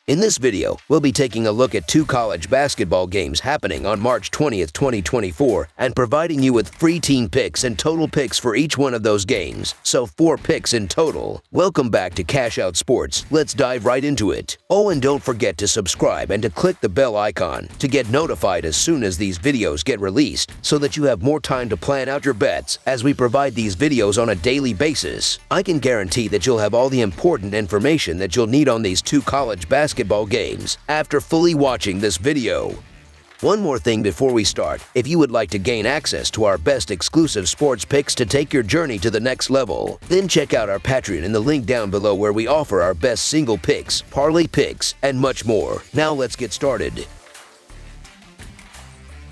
In this video, we'll be taking a look at 2 college basketball games happening on March 20th, 2024, and providing you with free team picks and total picks for each one of those games, so 4 picks in total. Welcome back to Cash Out Sports. Let's dive right into it. Oh, and don't forget to subscribe and to click the bell icon to get notified as soon as these videos get released, so that you have more time to plan out your bets as we provide these videos on a daily basis. I can guarantee that you'll have all the important information that you'll need on these 2 college basketball games after fully watching this video. One more thing before we start: if you would like to gain access to our best exclusive sports picks to take your journey to the next level, then check out our Patreon in the link down below, where we offer our best single picks, parlay picks, and much more. Now let's get started.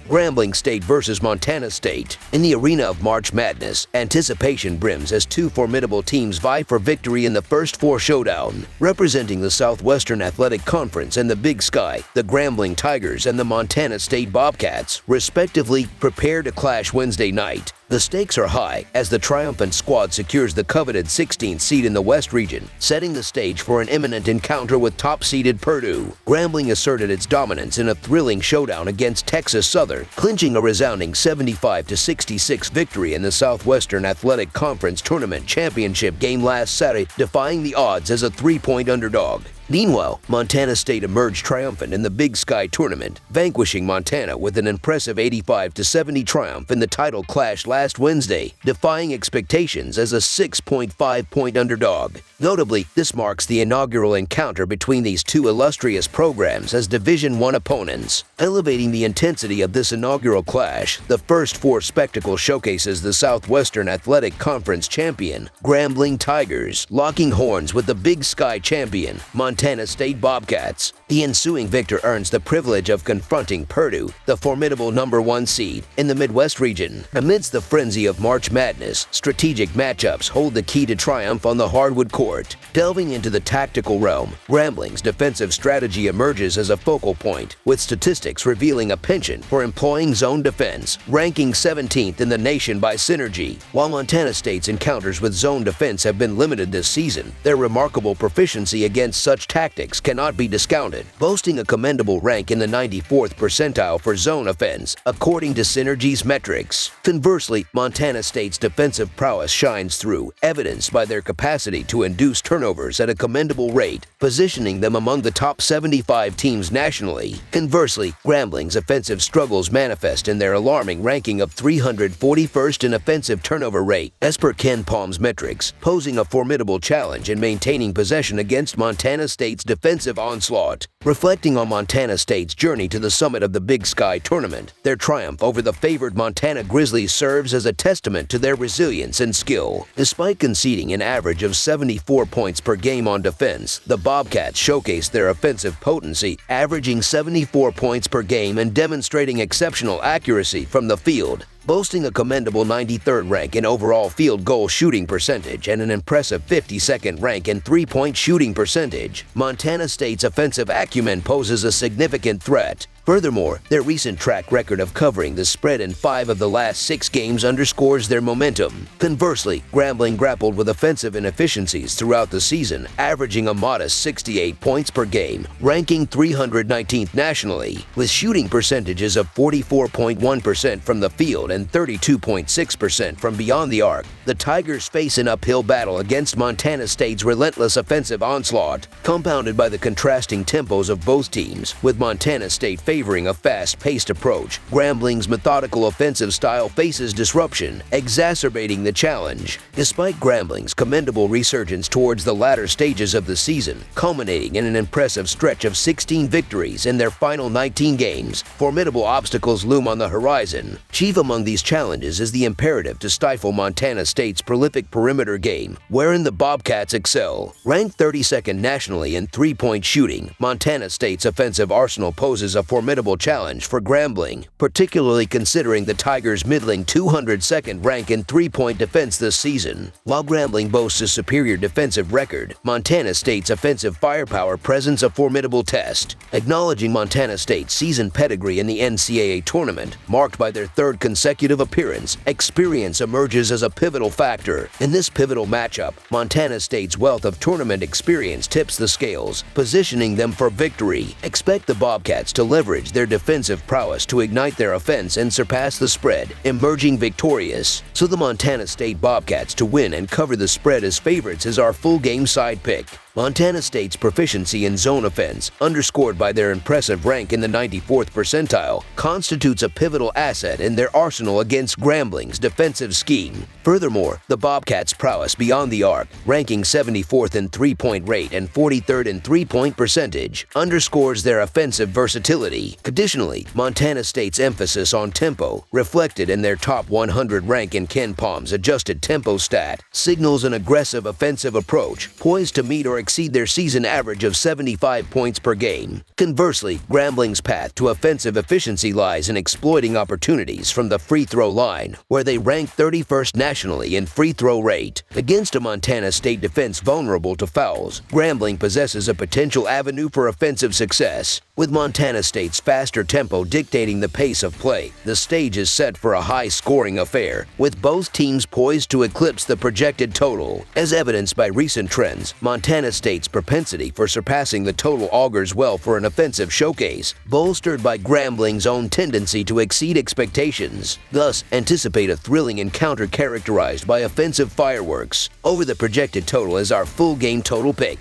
Grambling State versus Montana State. In the arena of March Madness, anticipation brims as 2 formidable teams vie for victory in the first 4 showdown. Representing the Southwestern Athletic Conference and the Big Sky, the Grambling Tigers and the Montana State Bobcats, respectively, prepare to clash Wednesday night. The stakes are high as the triumphant squad secures the coveted 16th seed in the West region, setting the stage for an imminent encounter with top-seeded Purdue. Grambling asserted its dominance in a thrilling showdown against Texas Southern, clinching a resounding 75-66 victory in the Southwestern Athletic Conference Tournament Championship game last Saturday, defying the odds as a 3-point underdog. Meanwhile, Montana State emerged triumphant in the Big Sky tournament, vanquishing Montana with an impressive 85-70 triumph in the title clash last Wednesday, defying expectations as a 6.5-point underdog. Notably, this marks the inaugural encounter between these 2 illustrious programs as Division I opponents. Elevating the intensity of this inaugural clash, the first 4 spectacle showcases the Southwestern Athletic Conference champion, Grambling Tigers, locking horns with the Big Sky champion, Montana State Bobcats. The ensuing victor earns the privilege of confronting Purdue, the formidable number 1 seed in the Midwest region. Amidst the frenzy of March Madness, strategic matchups hold the key to triumph on the hardwood court. Delving into the tactical realm, Grambling's defensive strategy emerges as a focal point, with statistics revealing a penchant for employing zone defense, ranking 17th in the nation by synergy. While Montana State's encounters with zone defense have been limited this season, their remarkable proficiency against such tactics cannot be discounted, boasting a commendable rank in the 94th percentile for zone offense, according to Synergy's metrics. Conversely, Montana State's defensive prowess shines through, evidenced by their capacity to induce turnovers at a commendable rate, positioning them among the top 75 teams nationally. Conversely, Grambling's offensive struggles manifest in their alarming ranking of 341st in offensive turnover rate, as per Ken Palm's metrics, posing a formidable challenge in maintaining possession against Montana State's defensive onslaught. Reflecting on Montana State's journey to the summit of the Big Sky tournament, their triumph over the favored Montana Grizzlies serves as a testament to their resilience and skill. Despite conceding an average of 74 points per game on defense, the Bobcats showcased their offensive potency, averaging 74 points per game and demonstrating exceptional accuracy from the field. Boasting a commendable 93rd rank in overall field goal shooting percentage and an impressive 52nd rank in 3-point shooting percentage, Montana State's offensive acumen poses a significant threat. Furthermore, their recent track record of covering the spread in 5 of the last 6 games underscores their momentum. Conversely, Grambling grappled with offensive inefficiencies throughout the season, averaging a modest 68 points per game, ranking 319th nationally, with shooting percentages of 44.1% from the field and 32.6% from beyond the arc. The Tigers face an uphill battle against Montana State's relentless offensive onslaught, compounded by the contrasting tempos of both teams, with Montana State favoring a fast-paced approach. Grambling's methodical offensive style faces disruption, exacerbating the challenge. Despite Grambling's commendable resurgence towards the latter stages of the season, culminating in an impressive stretch of 16 victories in their final 19 games, formidable obstacles loom on the horizon. Chief among these challenges is the imperative to stifle Montana State's prolific perimeter game, wherein the Bobcats excel. Ranked 32nd nationally in 3-point shooting, Montana State's offensive arsenal poses a formidable formidable challenge for Grambling, particularly considering the Tigers' middling 202nd rank in three-point defense this season. While Grambling boasts a superior defensive record, Montana State's offensive firepower presents a formidable test. Acknowledging Montana State's seasoned pedigree in the NCAA tournament, marked by their third consecutive appearance, experience emerges as a pivotal factor. In this pivotal matchup, Montana State's wealth of tournament experience tips the scales, positioning them for victory. Expect the Bobcats to leverage their defensive prowess to ignite their offense and surpass the spread, emerging victorious. So the Montana State Bobcats to win and cover the spread as favorites is our full game side pick. Montana State's proficiency in zone offense, underscored by their impressive rank in the 94th percentile, constitutes a pivotal asset in their arsenal against Grambling's defensive scheme. Furthermore, the Bobcats' prowess beyond the arc, ranking 74th in three-point rate and 43rd in three-point percentage, underscores their offensive versatility. Additionally, Montana State's emphasis on tempo, reflected in their top 100 rank in Ken Palm's adjusted tempo stat, signals an aggressive offensive approach, poised to meet or exceed their season average of 75 points per game. Conversely, Grambling's path to offensive efficiency lies in exploiting opportunities from the free throw line, where they rank 31st nationally in free throw rate. Against a Montana State defense vulnerable to fouls, Grambling possesses a potential avenue for offensive success. With Montana State's faster tempo dictating the pace of play, the stage is set for a high-scoring affair, with both teams poised to eclipse the projected total. As evidenced by recent trends, Montana State's propensity for surpassing the total augurs well for an offensive showcase, bolstered by Grambling's own tendency to exceed expectations. Thus, anticipate a thrilling encounter characterized by offensive fireworks. Over the projected total is our full game total pick.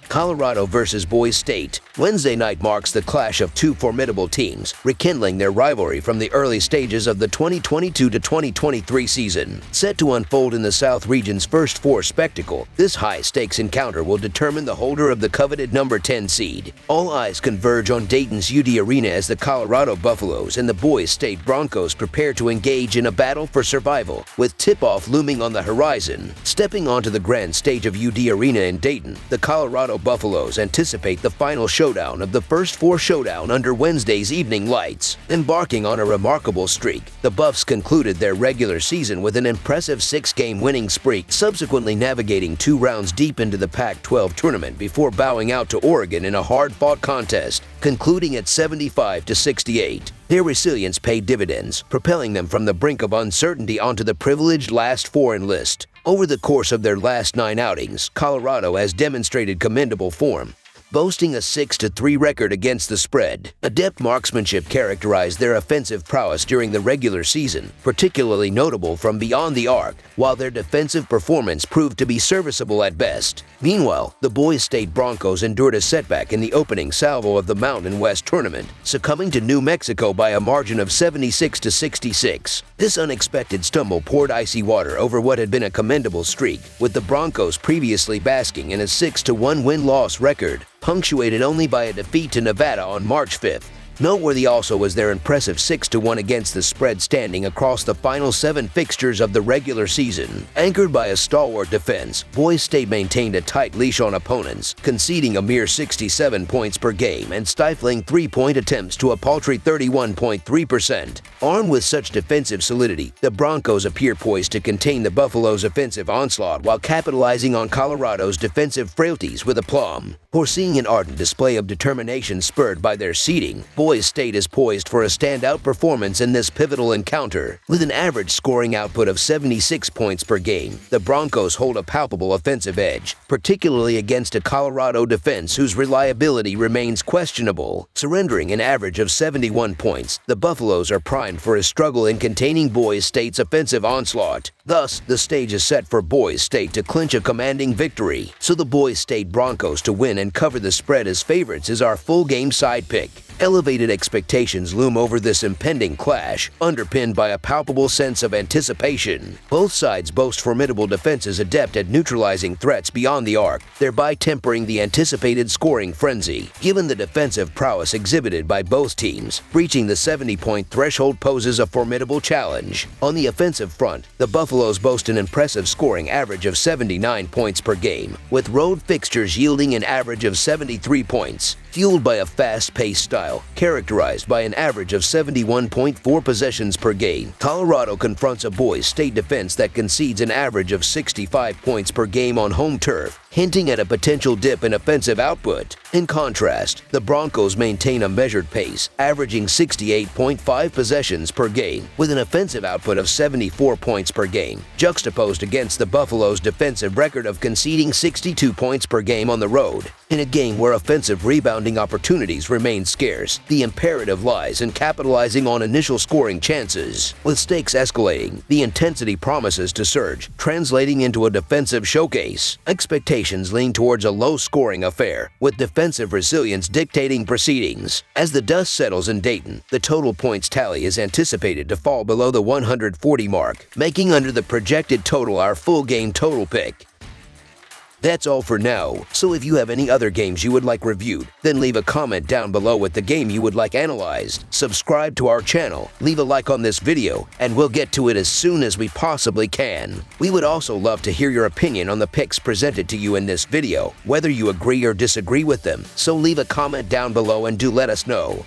Colorado versus Boise State. Wednesday night marks the clash of two formidable teams, rekindling their rivalry from the early stages of the 2022-2023 season. Set to unfold in the South region's first four spectacle, this high-stakes encounter will determine the holder of the coveted number 10 seed. All eyes converge on Dayton's UD Arena as the Colorado Buffaloes and the Boise State Broncos prepare to engage in a battle for survival, with tip-off looming on the horizon. Stepping onto the grand stage of UD Arena in Dayton, the Colorado Buffaloes anticipate the final showdown of the first four showdown under Wednesday's evening lights. Embarking on a remarkable streak, the Buffs concluded their regular season with an impressive six-game winning streak, subsequently navigating 2 rounds deep into the Pac-12 tournament before bowing out to Oregon in a hard-fought contest, concluding at 75-68. Their resilience paid dividends, propelling them from the brink of uncertainty onto the privileged last four list. Over the course of their last 9 outings, Colorado has demonstrated commendable form, boasting a 6-3 record against the spread. Adept marksmanship characterized their offensive prowess during the regular season, particularly notable from beyond the arc, while their defensive performance proved to be serviceable at best. Meanwhile, the Boise State Broncos endured a setback in the opening salvo of the Mountain West tournament, succumbing to New Mexico by a margin of 76-66. This unexpected stumble poured icy water over what had been a commendable streak, with the Broncos previously basking in a 6-1 win-loss record, punctuated only by a defeat to Nevada on March 5th. Noteworthy also was their impressive 6-1 against the spread standing across the final 7 fixtures of the regular season. Anchored by a stalwart defense, Boise State maintained a tight leash on opponents, conceding a mere 67 points per game and stifling three-point attempts to a paltry 31.3%. Armed with such defensive solidity, the Broncos appear poised to contain the Buffaloes' offensive onslaught while capitalizing on Colorado's defensive frailties with aplomb. Foreseeing an ardent display of determination spurred by their seeding, Boise State is poised for a standout performance in this pivotal encounter. With an average scoring output of 76 points per game, the Broncos hold a palpable offensive edge, particularly against a Colorado defense whose reliability remains questionable. Surrendering an average of 71 points, the Buffaloes are primed for a struggle in containing Boise State's offensive onslaught. Thus, the stage is set for Boise State to clinch a commanding victory. So the Boise State Broncos to win and cover the spread as favorites is our full game side pick. Elevated expectations loom over this impending clash, underpinned by a palpable sense of anticipation. Both sides boast formidable defenses adept at neutralizing threats beyond the arc, thereby tempering the anticipated scoring frenzy. Given the defensive prowess exhibited by both teams, breaching the 70-point threshold poses a formidable challenge. On the offensive front, the Buffaloes boast an impressive scoring average of 79 points per game, with road fixtures yielding an average of 73 points. Fueled by a fast-paced style, characterized by an average of 71.4 possessions per game, Colorado confronts a Boise State defense that concedes an average of 65 points per game on home turf, hinting at a potential dip in offensive output. In contrast, the Broncos maintain a measured pace, averaging 68.5 possessions per game, with an offensive output of 74 points per game, juxtaposed against the Buffaloes' defensive record of conceding 62 points per game on the road. In a game where offensive rebounding opportunities remain scarce, the imperative lies in capitalizing on initial scoring chances. With stakes escalating, the intensity promises to surge, translating into a defensive showcase. Expectations lean towards a low-scoring affair, with defensive resilience dictating proceedings. As the dust settles in Dayton, the total points tally is anticipated to fall below the 140 mark, making under the projected total our full game total pick. That's all for now, so if you have any other games you would like reviewed, then leave a comment down below with the game you would like analyzed. Subscribe to our channel, leave a like on this video, and we'll get to it as soon as we possibly can. We would also love to hear your opinion on the picks presented to you in this video, whether you agree or disagree with them, so leave a comment down below and do let us know.